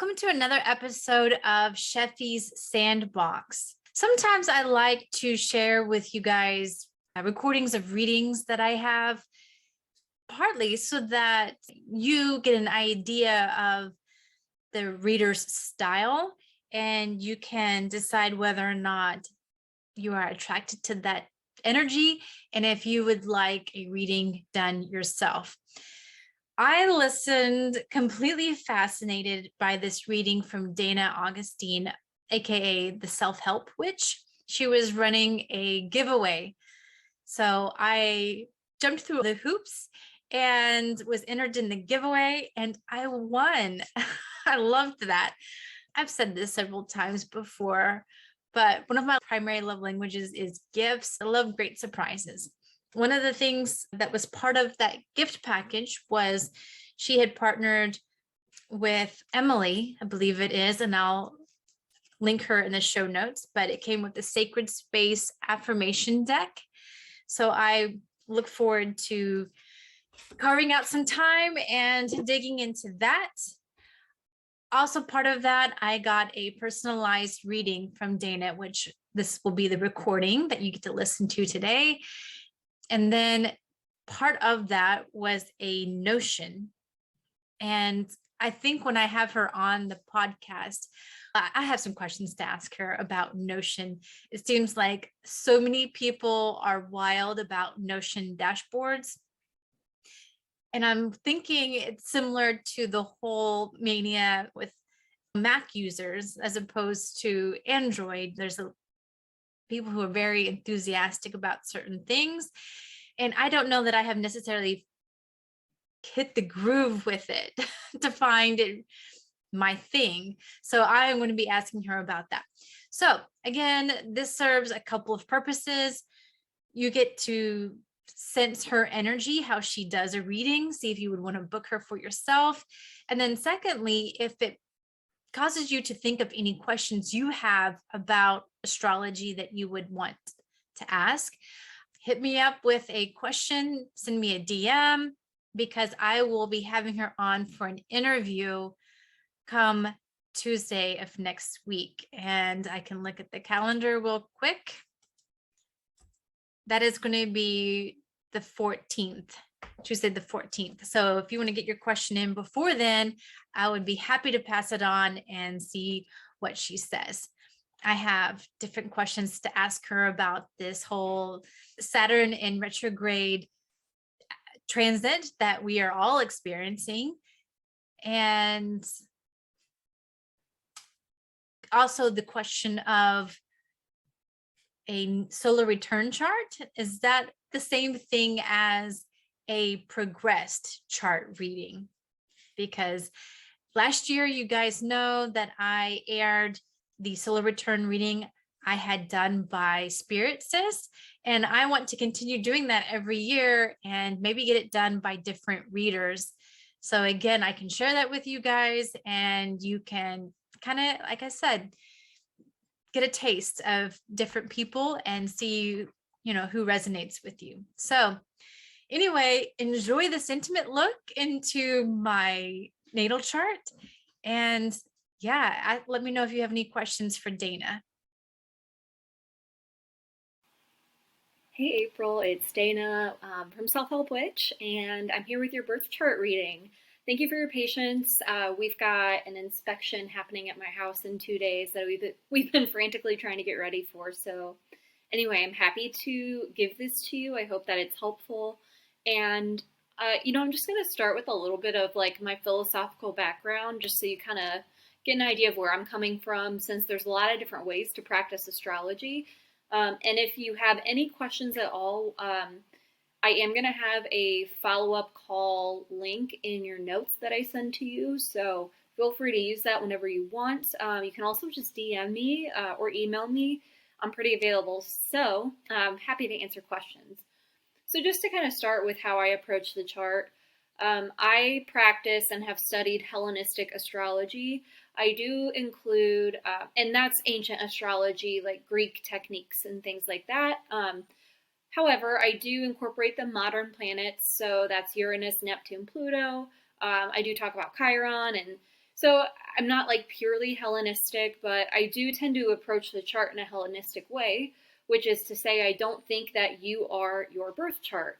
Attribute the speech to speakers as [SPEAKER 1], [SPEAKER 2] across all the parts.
[SPEAKER 1] Welcome to another episode of Sheffy's Sandbox. Sometimes I like to share with you guys recordings of readings that I have, partly so that you get an idea of the reader's style and you can decide whether or not you are attracted to that energy and if you would like a reading done yourself. I listened completely fascinated by this reading from Dana Augustine, aka the Self-Help Witch. She was running a giveaway. So I jumped through the hoops and was entered in the giveaway and I won. I loved that. I've said this several times before, but one of my primary love languages is gifts. I love great surprises. One of the things that was part of that gift package was she had partnered with Emily, I believe it is, and I'll link her in the show notes, but it came with the Sacred Space affirmation deck. So I look forward to carving out some time and digging into that. Also part of that, I got a personalized reading from Dana, which this will be the recording that you get to listen to today. And then part of that was a notion. And I think when I have her on the podcast, I have some questions to ask her about Notion. It seems like so many people are wild about Notion dashboards. And I'm thinking it's similar to the whole mania with Mac users as opposed to Android. There's people who are very enthusiastic about certain things. And I don't know that I have necessarily hit the groove with it to find it my thing. So I'm going to be asking her about that. So again, this serves a couple of purposes. You get to sense her energy, how she does a reading, see if you would want to book her for yourself. And then secondly, if it causes you to think of any questions you have about astrology that you would want to ask, hit me up with a question, send me a DM, because I will be having her on for an interview come Tuesday of next week. And I can look at the calendar real quick. That is going to be the 14th, Tuesday the 14th. So if you want to get your question in before then, I would be happy to pass it on and see what she says. I have different questions to ask her about this whole Saturn in retrograde transit that we are all experiencing. And also the question of a solar return chart. Is that the same thing as a progressed chart reading? Because last year, you guys know that I aired the solar return reading I had done by Spirit Sis, and I want to continue doing that every year and maybe get it done by different readers. So again, I can share that with you guys and you can kind of, like I said, get a taste of different people and see, who resonates with you. So anyway, enjoy this intimate look into my natal chart. And yeah, let me know if you have any questions for Dana.
[SPEAKER 2] Hey April, it's Dana from Self-Help Witch, and I'm here with your birth chart reading. Thank you for your patience. We've got an inspection happening at my house in 2 days that we've been frantically trying to get ready for. So anyway, I'm happy to give this to you. I hope that it's helpful. And I'm just going to start with a little bit of like my philosophical background, just so you kind of get an idea of where I'm coming from, since there's a lot of different ways to practice astrology. And if you have any questions at all, I am going to have a follow-up call link in your notes that I send to you. So feel free to use that whenever you want. You can also just DM me or email me. I'm pretty available. So I'm happy to answer questions. So just to kind of start with how I approach the chart, I practice and have studied Hellenistic astrology. I do include, and that's ancient astrology, like Greek techniques and things like that. However, I do incorporate the modern planets, so that's Uranus, Neptune, Pluto. I do talk about Chiron and So I'm not like purely Hellenistic, but I do tend to approach the chart in a Hellenistic way, which is to say I don't think that you are your birth chart.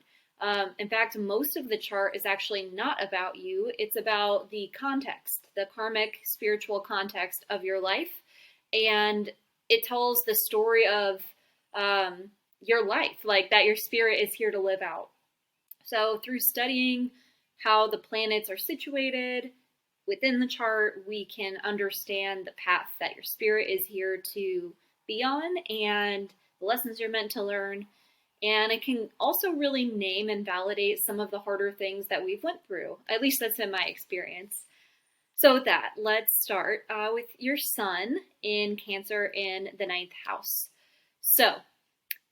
[SPEAKER 2] In fact, most of the chart is actually not about you. It's about the context, the karmic spiritual context of your life. And it tells the story of your life, like that your spirit is here to live out. So through studying how the planets are situated within the chart, we can understand the path that your spirit is here to be on and the lessons you're meant to learn. And it can also really name and validate some of the harder things that we've went through. At least that's been my experience. So with that, let's start with your sun in Cancer in the 9th house. So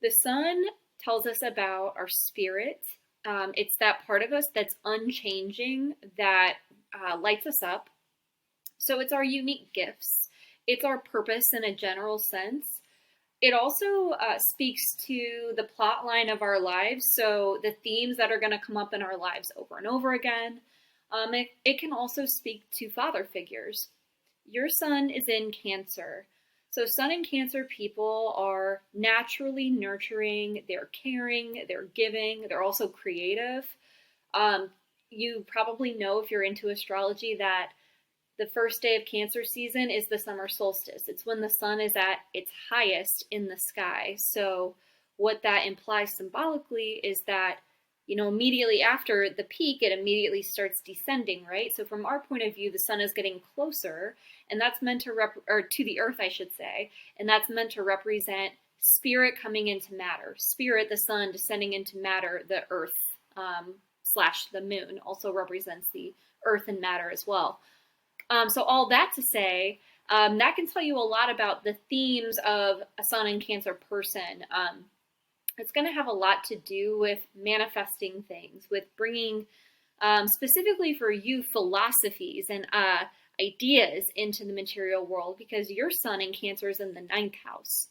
[SPEAKER 2] the sun tells us about our spirit. It's that part of us that's unchanging, that lights us up. So it's our unique gifts. It's our purpose in a general sense. It also speaks to the plot line of our lives, so the themes that are going to come up in our lives over and over again. It can also speak to father figures. Your sun is in Cancer. So sun in Cancer people are naturally nurturing, they're caring, they're giving, they're also creative. You probably know, if you're into astrology, that the first day of Cancer season is the summer solstice. It's when the sun is at its highest in the sky. So what that implies symbolically is that, immediately after the peak, it immediately starts descending, right? So from our point of view, the sun is getting closer, and that's meant to to the earth, I should say, and that's meant to represent spirit coming into matter. Spirit, the sun, descending into matter. The earth / the moon also represents the earth and matter as well. So all that to say, that can tell you a lot about the themes of a sun in Cancer person. It's going to have a lot to do with manifesting things, with bringing, specifically for you, philosophies and ideas into the material world, because your sun in Cancer is in the 9th house.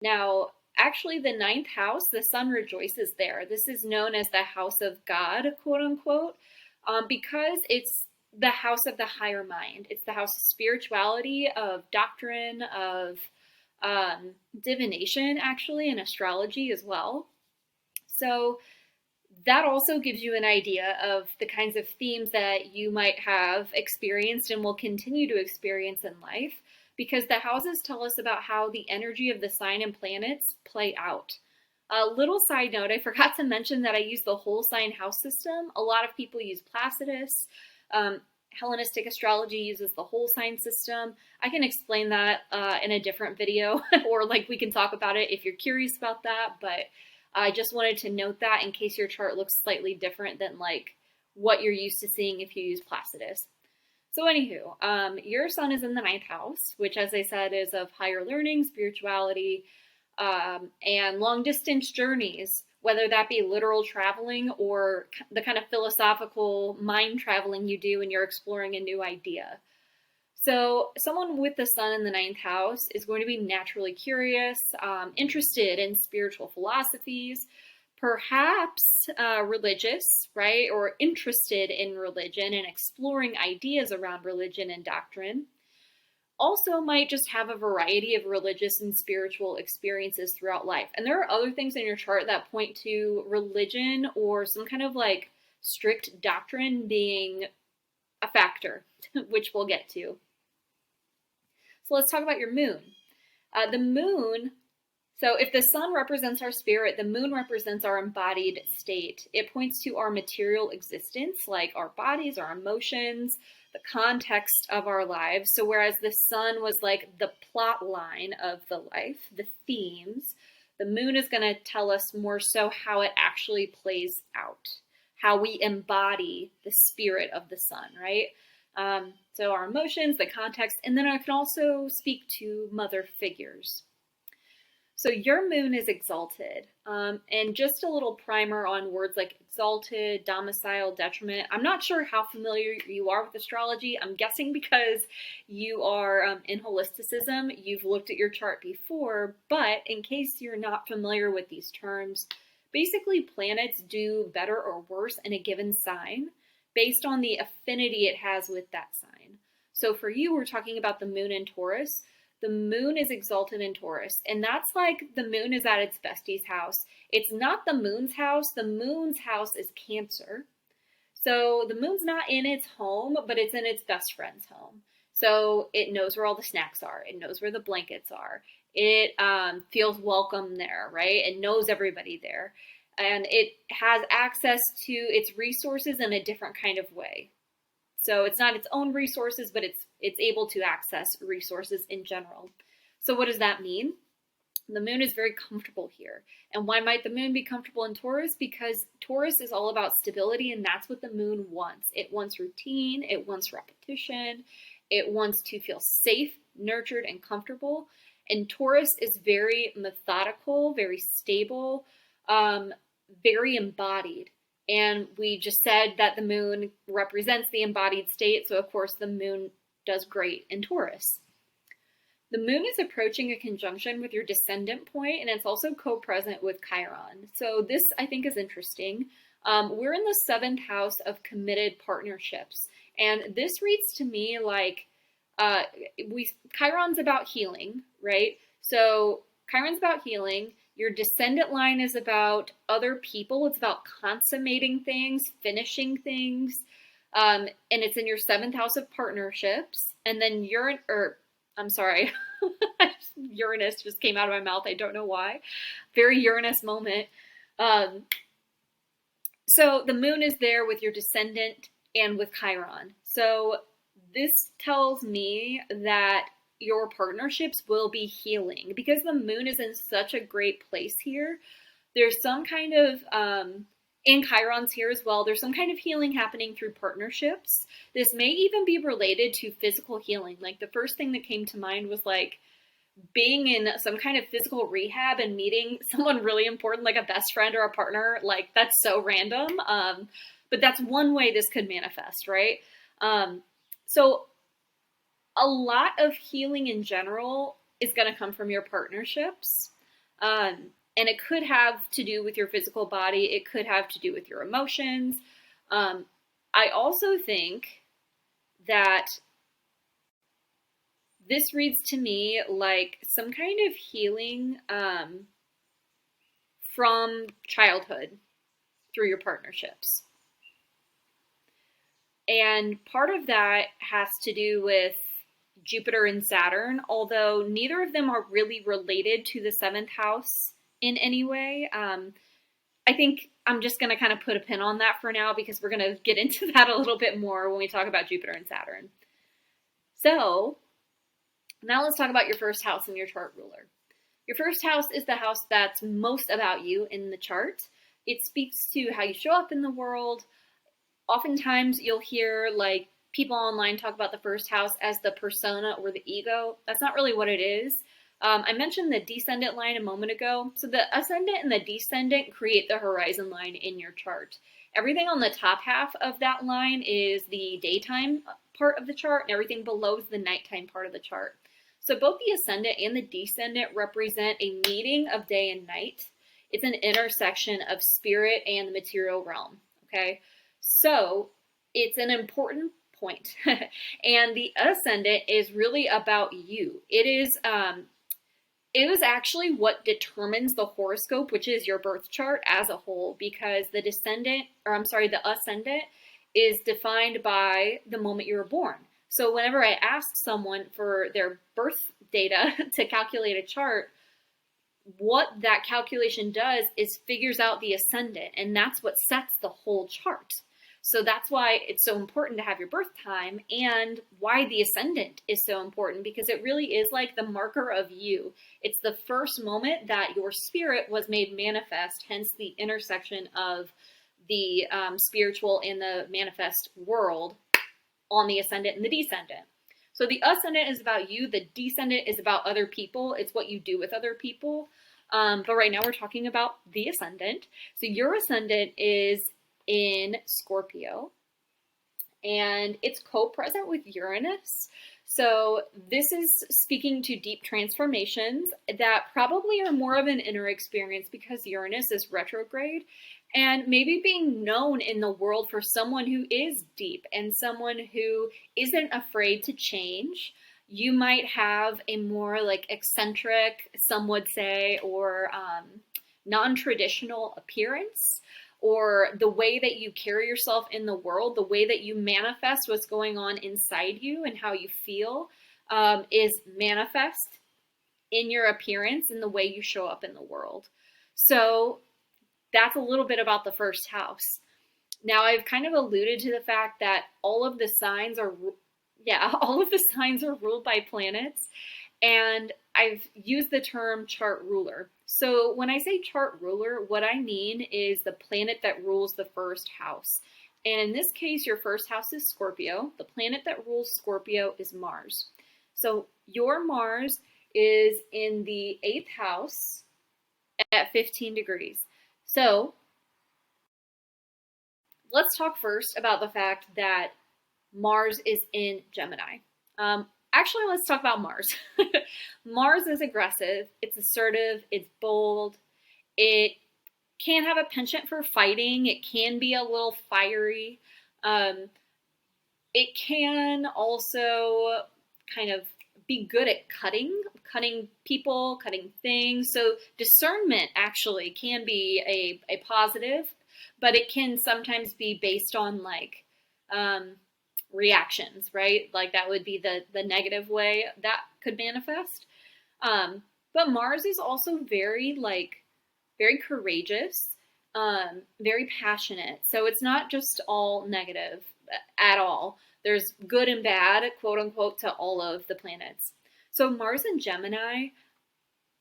[SPEAKER 2] Now, actually, the 9th house, the sun rejoices there. This is known as the house of God, quote unquote, because it's the house of the higher mind. It's the house of spirituality, of doctrine, of divination, actually, and astrology as well. So that also gives you an idea of the kinds of themes that you might have experienced and will continue to experience in life, because the houses tell us about how the energy of the sign and planets play out. A little side note, I forgot to mention that I use the whole sign house system. A lot of people use Placidus. Hellenistic astrology uses the whole sign system. I can explain that in a different video, or we can talk about it if you're curious about that, but I just wanted to note that in case your chart looks slightly different than what you're used to seeing if you use Placidus. So anywho, your sun is in the 9th house, which, as I said, is of higher learning, spirituality, and long distance journeys, whether that be literal traveling or the kind of philosophical mind traveling you do when you're exploring a new idea. So someone with the sun in the 9th house is going to be naturally curious, interested in spiritual philosophies, perhaps religious, right? Or interested in religion and exploring ideas around religion and doctrine. Also might just have a variety of religious and spiritual experiences throughout life. And there are other things in your chart that point to religion or some kind of strict doctrine being a factor, which we'll get to. So let's talk about your moon. The moon, so if the sun represents our spirit, the moon represents our embodied state. It points to our material existence, like our bodies, our emotions, the context of our lives. So whereas the sun was the plot line of the life, the themes, the moon is going to tell us more so how it actually plays out, how we embody the spirit of the sun, right? So our emotions, the context, and then I can also speak to mother figures. So your moon is exalted. And just a little primer on words like exalted, domicile, detriment. I'm not sure how familiar you are with astrology. I'm guessing because you are in holisticism, you've looked at your chart before, but in case you're not familiar with these terms, basically planets do better or worse in a given sign based on the affinity it has with that sign. So for you, we're talking about the moon in Taurus. The moon is exalted in Taurus, and that's like the moon is at its bestie's house. It's not the moon's house. The moon's house is Cancer. So the moon's not in its home, but it's in its best friend's home. So it knows where all the snacks are. It knows where the blankets are. It feels welcome there, right? It knows everybody there. And it has access to its resources in a different kind of way. So it's not its own resources, but it's able to access resources in general. So what does that mean? The moon is very comfortable here. And why might the moon be comfortable in Taurus? Because Taurus is all about stability, and that's what the moon wants. It wants routine, it wants repetition, it wants to feel safe, nurtured, and comfortable. And Taurus is very methodical, very stable, very embodied. And we just said that the moon represents the embodied state, so of course the moon does great in Taurus. The moon is approaching a conjunction with your descendant point, and it's also co-present with Chiron. So this, I think, is interesting. We're in the 7th house of committed partnerships, and this reads to me like Chiron's about healing, right? So Chiron's about healing. Your descendant line is about other people. It's about consummating things, finishing things, and it's in your 7th house of partnerships. And then Uranus just came out of my mouth. I don't know why. Very Uranus moment. So the moon is there with your descendant and with Chiron. So this tells me that your partnerships will be healing because the moon is in such a great place here. There's some kind of, and Chiron's here as well, there's some kind of healing happening through partnerships. This may even be related to physical healing. Like the first thing that came to mind was like being in some kind of physical rehab and meeting someone really important, like a best friend or a partner. Like that's so random. But that's one way this could manifest, right? So a lot of healing in general is going to come from your partnerships. And it could have to do with your physical body. It could have to do with your emotions. I also think that this reads to me like some kind of healing from childhood through your partnerships. And part of that has to do with Jupiter and Saturn, although neither of them are really related to the 7th house in any way. I think I'm just going to kind of put a pin on that for now because we're going to get into that a little bit more when we talk about Jupiter and Saturn. So now let's talk about your first house in your chart ruler. Your first house is the house that's most about you in the chart. It speaks to how you show up in the world. Oftentimes you'll hear like people online talk about the first house as the persona or the ego. That's not really what it is. I mentioned the descendant line a moment ago. So the ascendant and the descendant create the horizon line in your chart. Everything on the top half of that line is the daytime part of the chart, and everything below is the nighttime part of the chart. So both the ascendant and the descendant represent a meeting of day and night. It's an intersection of spirit and the material realm, okay? So it's an important point. And the ascendant is really about you. It is actually what determines the horoscope, which is your birth chart as a whole, because the ascendant is defined by the moment you were born. So whenever I ask someone for their birth data to calculate a chart, what that calculation does is figures out the ascendant, and that's what sets the whole chart. So that's why it's so important to have your birth time, and why the ascendant is so important, because it really is like the marker of you. It's the first moment that your spirit was made manifest, hence the intersection of the spiritual and the manifest world on the ascendant and the descendant. So the ascendant is about you. The descendant is about other people. It's what you do with other people. But right now we're talking about the ascendant. So your ascendant is in Scorpio, and it's co-present with Uranus. So this is speaking to deep transformations that probably are more of an inner experience because Uranus is retrograde, and maybe being known in the world for someone who is deep and someone who isn't afraid to change. You might have a more like eccentric, some would say, or non-traditional appearance, or the way that you carry yourself in the world, the way that you manifest what's going on inside you and how you feel is manifest in your appearance and the way you show up in the world. So that's a little bit about the first house. Now, I've kind of alluded to the fact that all of the signs are ruled by planets, and I've used the term chart ruler. So when I say chart ruler, what I mean is the planet that rules the first house. And in this case, your first house is Scorpio. The planet that rules Scorpio is Mars. So your Mars is in the 8th house at 15 degrees. So let's talk first about the fact that Mars is in Gemini. Actually, let's talk about Mars. Mars is aggressive, it's assertive, it's bold, it can have a penchant for fighting, it can be a little fiery. It can also kind of be good at cutting people, cutting things. So discernment actually can be a positive, but it can sometimes be based on like reactions, right? Like that would be the negative way that could manifest. But Mars is also very courageous, very passionate. So it's not just all negative at all. There's good and bad, quote unquote, to all of the planets. So Mars and Gemini,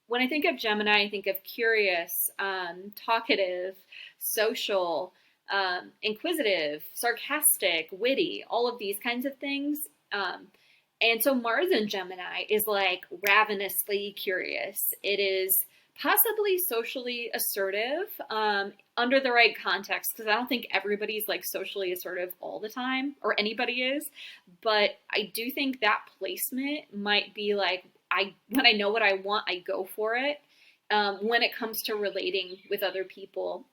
[SPEAKER 2] when I think of Gemini, I think of curious, talkative, social, inquisitive, sarcastic, witty, all of these kinds of things. And so Mars in Gemini is like ravenously curious. It is possibly socially assertive under the right context, because I don't think everybody's like socially assertive all the time, or anybody is. But I do think that placement might be like, when I know what I want, I go for it when it comes to relating with other people.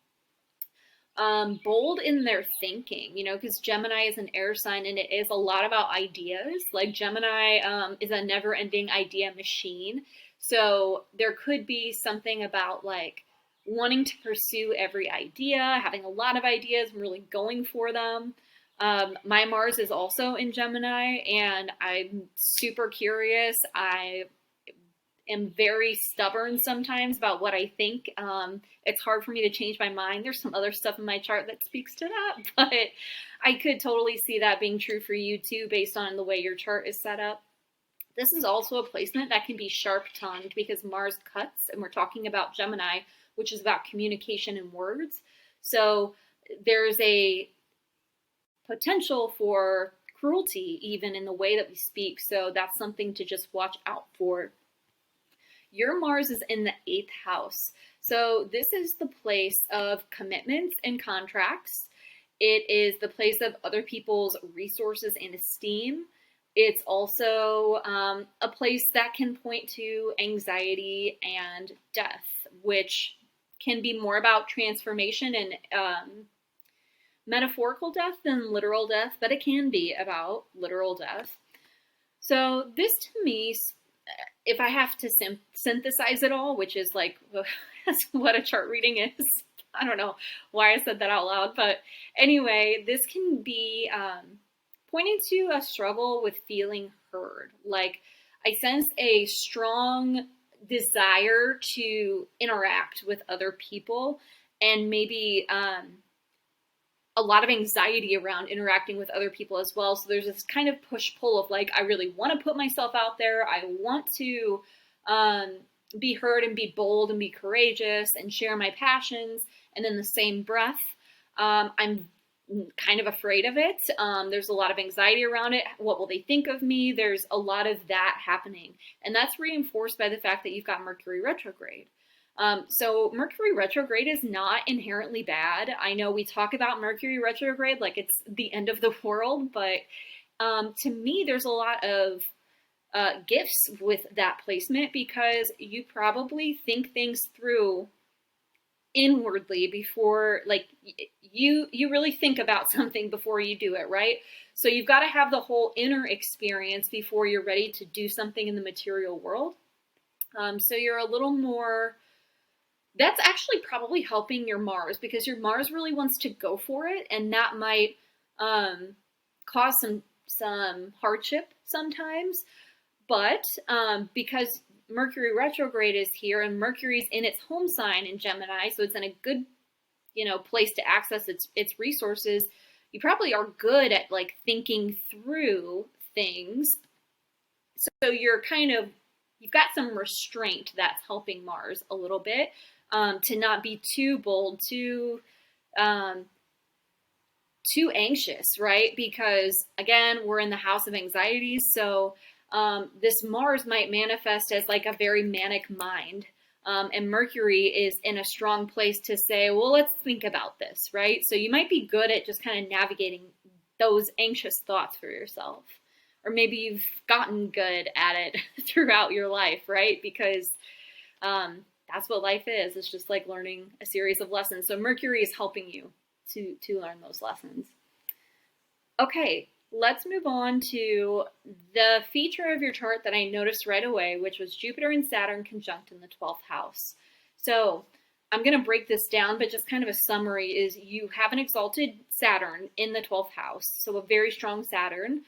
[SPEAKER 2] Bold in their thinking, because Gemini is an air sign and it is a lot about ideas. Like Gemini is a never-ending idea machine. So there could be something about like wanting to pursue every idea, having a lot of ideas and really going for them. My Mars is also in Gemini, and I'm super curious. I am very stubborn sometimes about what I think. It's hard for me to change my mind. There's some other stuff in my chart that speaks to that, but I could totally see that being true for you too, based on the way your chart is set up. This is also a placement that can be sharp-tongued because Mars cuts, and we're talking about Gemini, which is about communication and words. So there's a potential for cruelty even in the way that we speak. So that's something to just watch out for. Your Mars is in the 8th house. So this is the place of commitments and contracts. It is the place of other people's resources and esteem. It's also a place that can point to anxiety and death, which can be more about transformation and metaphorical death than literal death, but it can be about literal death. So this to me, if I have to synthesize it all, which is like that's what a chart reading is. I don't know why I said that out loud, but anyway, this can be pointing to a struggle with feeling heard. Like I sense a strong desire to interact with other people, and maybe a lot of anxiety around interacting with other people as well. So there's this kind of push-pull of like, I really want to put myself out there. I want to be heard and be bold and be courageous and share my passions. And in the same breath, I'm kind of afraid of it. There's a lot of anxiety around it. What will they think of me? There's a lot of that happening. And that's reinforced by the fact that you've got Mercury retrograde. So Mercury retrograde is not inherently bad. I know we talk about Mercury retrograde like it's the end of the world, but to me, there's a lot of gifts with that placement, because you probably think things through inwardly before, like, you really think about something before you do it, right? So you've got to have the whole inner experience before you're ready to do something in the material world. So you're a little more, that's actually probably helping your Mars, because your Mars really wants to go for it, and that might cause some hardship sometimes. But because Mercury retrograde is here, and Mercury's in its home sign in Gemini, so it's in a good, place to access its resources. You probably are good at like thinking through things. So you've got some restraint that's helping Mars a little bit, to not be too bold, too anxious, right? Because again, we're in the house of anxieties. So this Mars might manifest as like a very manic mind. And Mercury is in a strong place to say, well, let's think about this, right? So you might be good at just kind of navigating those anxious thoughts for yourself. Or maybe you've gotten good at it throughout your life, right? Because that's what life is. It's just like learning a series of lessons. So Mercury is helping you to learn those lessons. Okay, let's move on to the feature of your chart that I noticed right away, which was Jupiter and Saturn conjunct in the 12th house. So I'm going to break this down, but just kind of a summary is you have an exalted Saturn in the 12th house, so a very strong Saturn.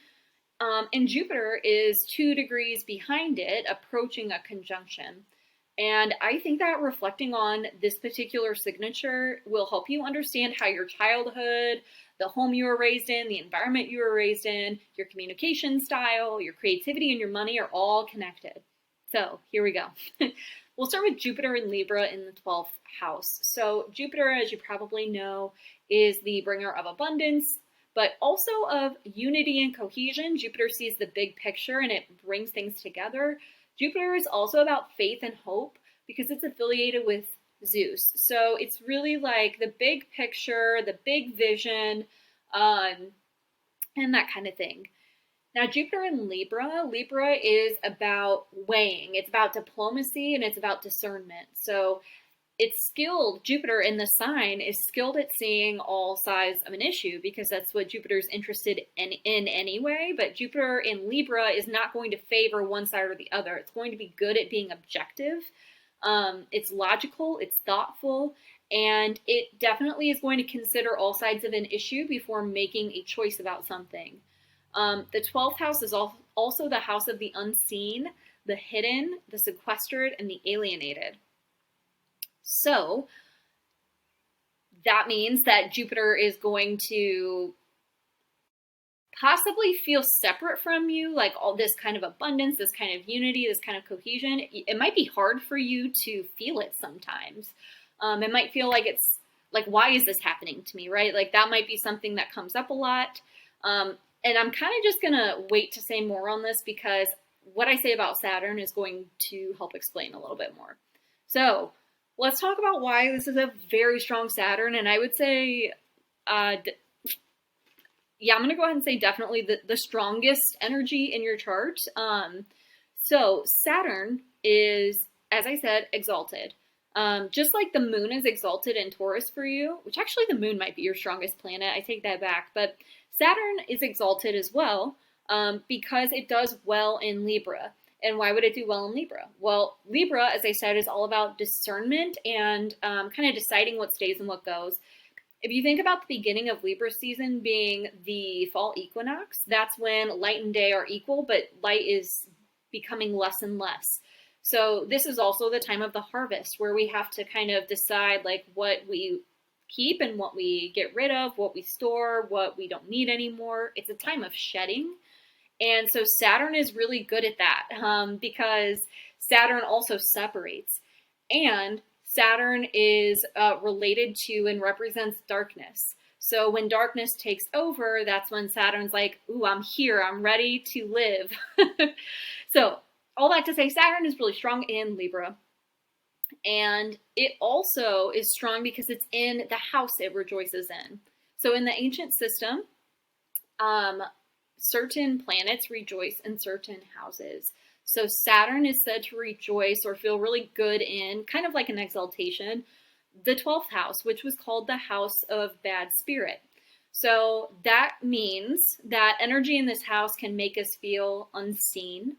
[SPEAKER 2] And Jupiter is 2 degrees behind it, approaching a conjunction. And I think that reflecting on this particular signature will help you understand how your childhood, the home you were raised in, the environment you were raised in, your communication style, your creativity, and your money are all connected. So here we go. We'll start with Jupiter and Libra in the 12th house. So Jupiter, as you probably know, is the bringer of abundance, but also of unity and cohesion. Jupiter sees the big picture and it brings things together. Jupiter is also about faith and hope because it's affiliated with Zeus. So it's really like the big picture, the big vision, and that kind of thing. Now, Jupiter in Libra is about weighing. It's about diplomacy and it's about discernment. So it's skilled, Jupiter in the sign is skilled at seeing all sides of an issue because that's what Jupiter's interested in anyway. But Jupiter in Libra is not going to favor one side or the other. It's going to be good at being objective. It's logical, it's thoughtful, and it definitely is going to consider all sides of an issue before making a choice about something. The 12th house is also the house of the unseen, the hidden, the sequestered, and the alienated. So that means that Jupiter is going to possibly feel separate from you, like all this kind of abundance, this kind of unity, this kind of cohesion. It might be hard for you to feel it sometimes. It might feel like it's like, why is this happening to me, right? Like that might be something that comes up a lot. And I'm kind of just going to wait to say more on this because what I say about Saturn is going to help explain a little bit more. So let's talk about why this is a very strong Saturn. And I would say, I'm going to go ahead and say definitely the strongest energy in your chart. So Saturn is, as I said, exalted. Just like the moon is exalted in Taurus for you, which actually the moon might be your strongest planet. I take that back. But Saturn is exalted as well because it does well in Libra. And why would it do well in Libra? Well, Libra, as I said, is all about discernment and kind of deciding what stays and what goes. If you think about the beginning of Libra season being the fall equinox, that's when light and day are equal, but light is becoming less and less. So this is also the time of the harvest where we have to kind of decide like what we keep and what we get rid of, what we store, what we don't need anymore. It's a time of shedding. And so Saturn is really good at that because Saturn also separates. And Saturn is related to and represents darkness. So when darkness takes over, that's when Saturn's like, ooh, I'm here. I'm ready to live. So all that to say, Saturn is really strong in Libra. And it also is strong because it's in the house it rejoices in. So in the ancient system, certain planets rejoice in certain houses. So Saturn is said to rejoice or feel really good in, kind of like an exaltation, the 12th house, which was called the house of bad spirit. So that means that energy in this house can make us feel unseen.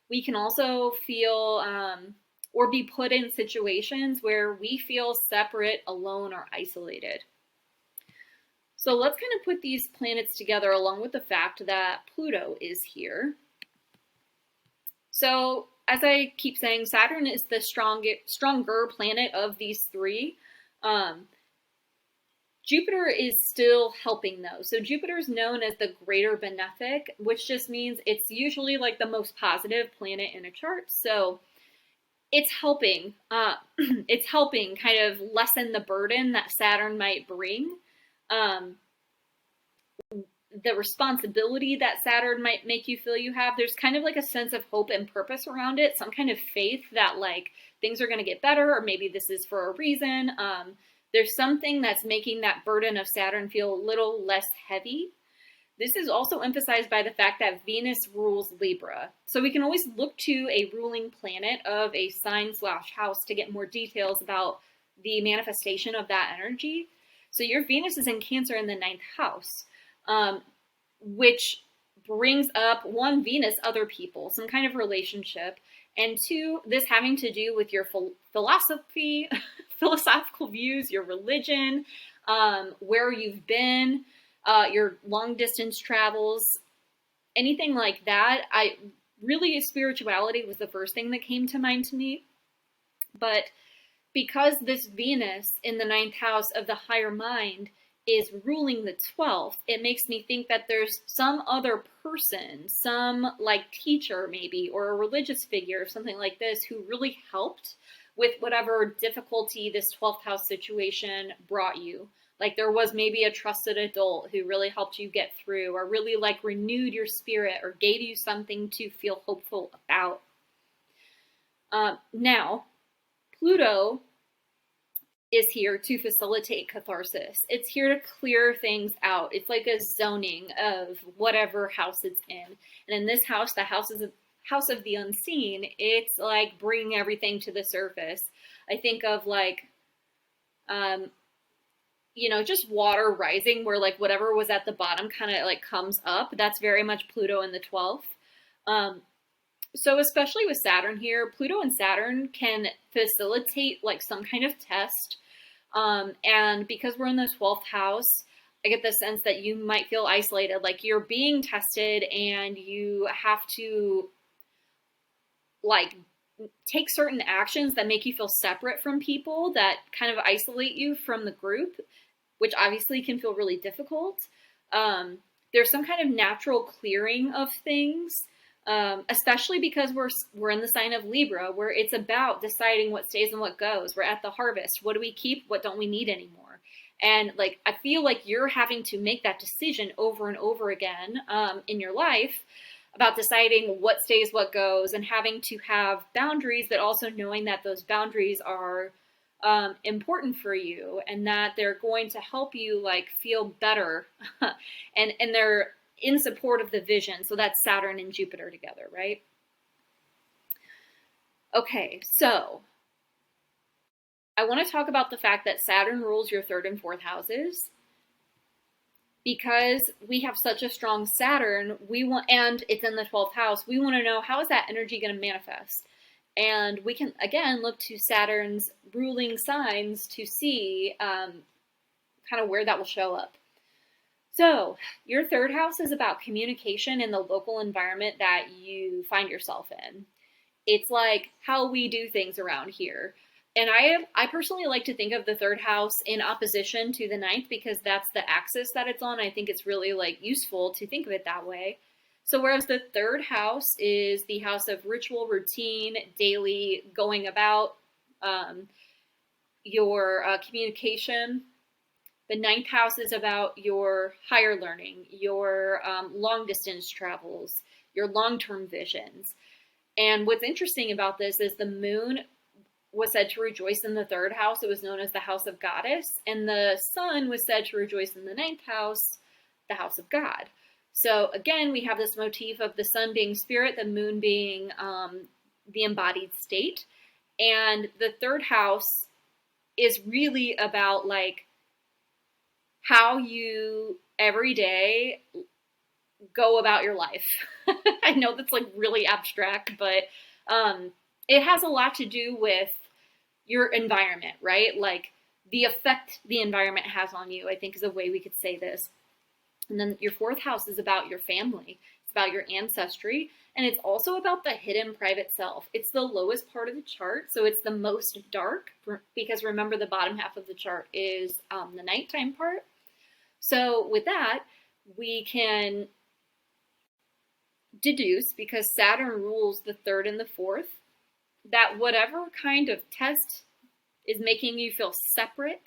[SPEAKER 2] We can also feel or be put in situations where we feel separate, alone, or isolated. So let's kind of put these planets together along with the fact that Pluto is here. So as I keep saying, Saturn is the stronger planet of these three. Jupiter is still helping though. So Jupiter is known as the greater benefic, which just means it's usually like the most positive planet in a chart. So it's helping. It's helping kind of lessen the burden that Saturn might bring. The responsibility that Saturn might make you feel you have. There's kind of like a sense of hope and purpose around it. Some kind of faith that like things are going to get better, or maybe this is for a reason. There's something that's making that burden of Saturn feel a little less heavy. This is also emphasized by the fact that Venus rules Libra. So we can always look to a ruling planet of a sign/house to get more details about the manifestation of that energy. So your Venus is in Cancer in the 9th house, which brings up, one, Venus, other people, some kind of relationship, and two, this having to do with your philosophy, philosophical views, your religion, where you've been, your long distance travels, anything like that. Spirituality was the first thing that came to mind to me. But because this Venus in the 9th house of the higher mind is ruling the 12th, it makes me think that there's some other person, some like teacher maybe, or a religious figure, something like this, who really helped with whatever difficulty this 12th house situation brought you. Like there was maybe a trusted adult who really helped you get through, or really like renewed your spirit, or gave you something to feel hopeful about. Now, Pluto is here to facilitate catharsis. It's here to clear things out. It's like a zoning of whatever house it's in. And in this house, the house is a house of the unseen. It's like bringing everything to the surface. I think of like, just water rising, where like whatever was at the bottom kind of like comes up. That's very much Pluto in the 12th. So especially with Saturn here, Pluto and Saturn can facilitate like some kind of test. And because we're in the 12th house, I get the sense that you might feel isolated, like you're being tested and you have to like take certain actions that make you feel separate from people, that kind of isolate you from the group, which obviously can feel really difficult. There's some kind of natural clearing of things. Especially because we're in the sign of Libra, where it's about deciding what stays and what goes. We're at the harvest. What do we keep? What don't we need anymore? And like, I feel like you're having to make that decision over and over again in your life about deciding what stays, what goes, and having to have boundaries, but also knowing that those boundaries are important for you, and that they're going to help you like feel better, and they're in support of the vision. So that's Saturn and Jupiter together, right? Okay, so I want to talk about the fact that Saturn rules your 3rd and 4th houses. Because we have such a strong Saturn, and it's in the 12th house, we want to know, how is that energy going to manifest? And we can, again, look to Saturn's ruling signs to see kind of where that will show up. So your 3rd house is about communication in the local environment that you find yourself in. It's like how we do things around here. And I personally like to think of the 3rd house in opposition to the 9th, because that's the axis that it's on. I think it's really like useful to think of it that way. So whereas the 3rd house is the house of ritual, routine, daily going about, your communication, the 9th house is about your higher learning, your long distance travels, your long-term visions. And what's interesting about this is the moon was said to rejoice in the 3rd house. It was known as the house of goddess. And the sun was said to rejoice in the 9th house, the house of God. So again, we have this motif of the sun being spirit, the moon being the embodied state. And the third house is really about like how you every day go about your life. I know that's like really abstract, but it has a lot to do with your environment, right? Like the effect the environment has on you, I think is a way we could say this. And then your fourth house is about your family. It's about your ancestry. And it's also about the hidden private self. It's the lowest part of the chart. So it's the most dark because remember the bottom half of the chart is the nighttime part. So with that, we can deduce, because Saturn rules the third and the fourth, that whatever kind of test is making you feel separate,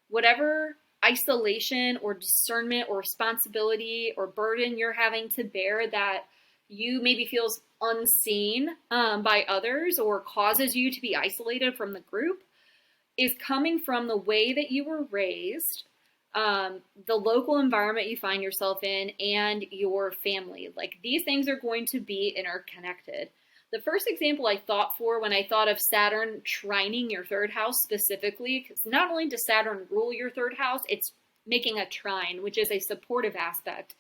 [SPEAKER 2] whatever isolation or discernment or responsibility or burden you're having to bear that you maybe feels unseen by others or causes you to be isolated from the group, is coming from the way that you were raised, the local environment you find yourself in, and your family. Like these things are going to be interconnected. The first example I thought for when I thought of Saturn trining your third house specifically, because not only does Saturn rule your third house, it's making a trine, which is a supportive aspect.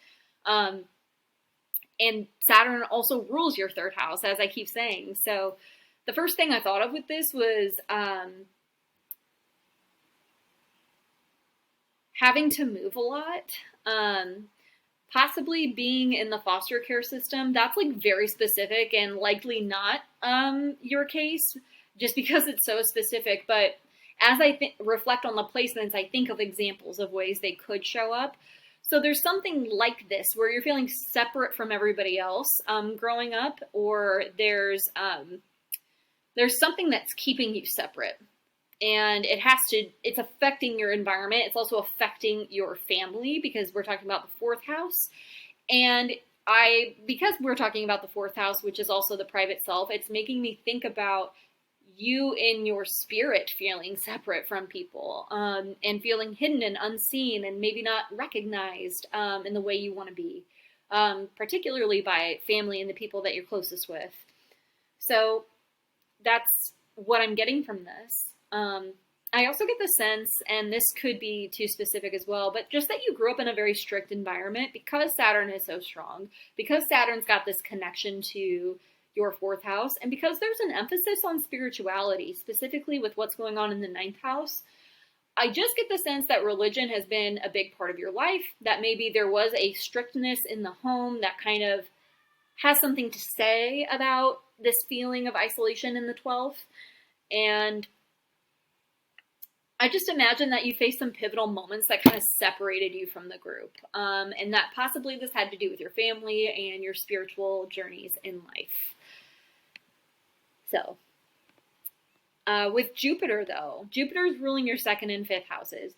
[SPEAKER 2] And Saturn also rules your third house, as I keep saying. So the first thing I thought of with this was having to move a lot. Possibly being in the foster care system. That's like very specific and likely not your case just because it's so specific. But as I reflect on the placements, I think of examples of ways they could show up. So there's something like this where you're feeling separate from everybody else growing up, or there's something that's keeping you separate. And it's affecting your environment. It's also affecting your family because we're talking about the fourth house. And because we're talking about the fourth house, which is also the private self, it's making me think about you in your spirit feeling separate from people and feeling hidden and unseen and maybe not recognized in the way you want to be, particularly by family and the people that you're closest with. So that's what I'm getting from this. I also get the sense, and this could be too specific as well, but just that you grew up in a very strict environment because Saturn is so strong, because Saturn's got this connection to your fourth house, and because there's an emphasis on spirituality, specifically with what's going on in the ninth house. I just get the sense that religion has been a big part of your life, that maybe there was a strictness in the home that kind of has something to say about this feeling of isolation in the 12th. And I just imagine that you faced some pivotal moments that kind of separated you from the group, and that possibly this had to do with your family and your spiritual journeys in life. So, with Jupiter, though, Jupiter is ruling your second and fifth houses.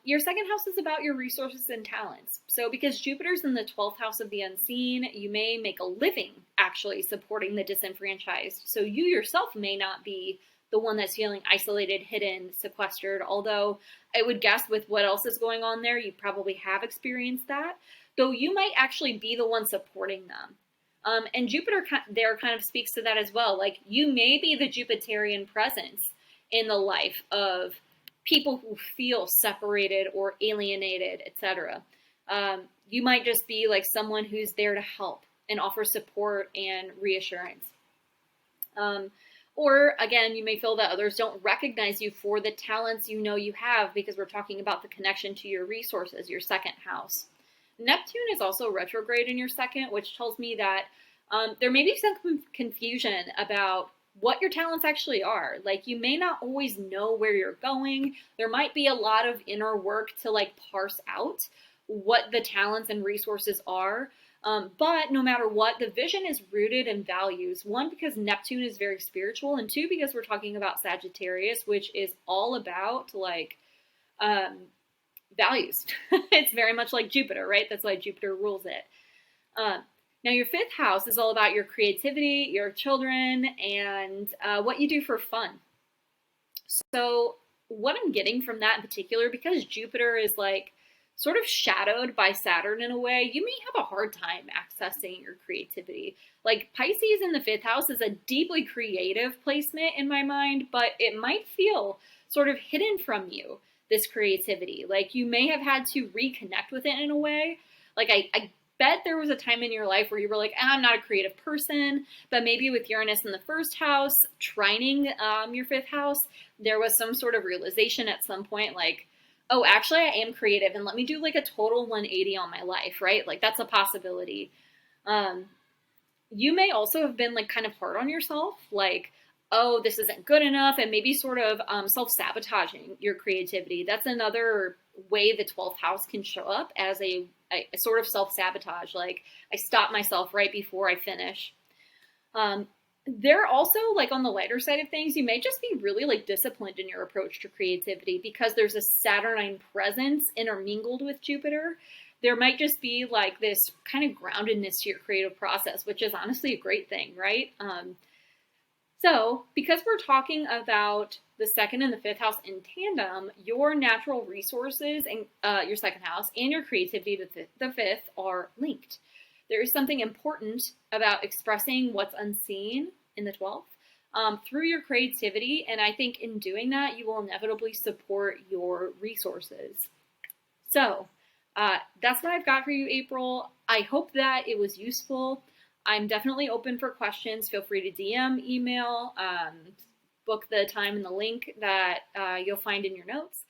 [SPEAKER 2] Your second house is about your resources and talents. So because Jupiter's in the 12th house of the unseen, you may make a living actually supporting the disenfranchised. So you yourself may not be the one that's feeling isolated, hidden, sequestered, although I would guess with what else is going on there, you probably have experienced that, though you might actually be the one supporting them. And Jupiter there kind of speaks to that as well. Like you may be the Jupiterian presence in the life of people who feel separated or alienated, etc. You might just be like someone who's there to help and offer support and reassurance. Or again, you may feel that others don't recognize you for the talents you know you have because we're talking about the connection to your resources, your second house. Neptune is also retrograde in your second, which tells me that there may be some confusion about what your talents actually are. Like you may not always know where you're going. There might be a lot of inner work to like parse out what the talents and resources are. But no matter what, the vision is rooted in values. One, because Neptune is very spiritual, and two, because we're talking about Sagittarius, which is all about like values. It's very much like Jupiter, right? That's why Jupiter rules it. Now, your fifth house is all about your creativity, your children, and what you do for fun. So what I'm getting from that in particular, because Jupiter is like sort of shadowed by Saturn in a way, you may have a hard time accessing your creativity. Like Pisces in the 5th house is a deeply creative placement in my mind, but it might feel sort of hidden from you, this creativity. Like you may have had to reconnect with it in a way. Like I bet there was a time in your life where you were like, I'm not a creative person, but maybe with Uranus in the 1st house, trining your 5th house, there was some sort of realization at some point, like, oh, actually I am creative and let me do like a total 180 on my life, right? Like that's a possibility. You may also have been like kind of hard on yourself, like, oh, this isn't good enough, and maybe sort of self-sabotaging your creativity. That's another way the 12th house can show up, as a sort of self-sabotage, like I stop myself right before I finish. They're also, like, on the lighter side of things, you may just be really like disciplined in your approach to creativity because there's a Saturnine presence intermingled with Jupiter. There might just be like this kind of groundedness to your creative process, which is honestly a great thing, right? So because we're talking about the 2nd and the 5th house in tandem, your natural resources and your 2nd house and your creativity, the 5th, are linked. There is something important about expressing what's unseen in the 12th through your creativity. And I think in doing that, you will inevitably support your resources. So that's what I've got for you, April. I hope that it was useful. I'm definitely open for questions. Feel free to DM, email, book the time in the link that you'll find in your notes.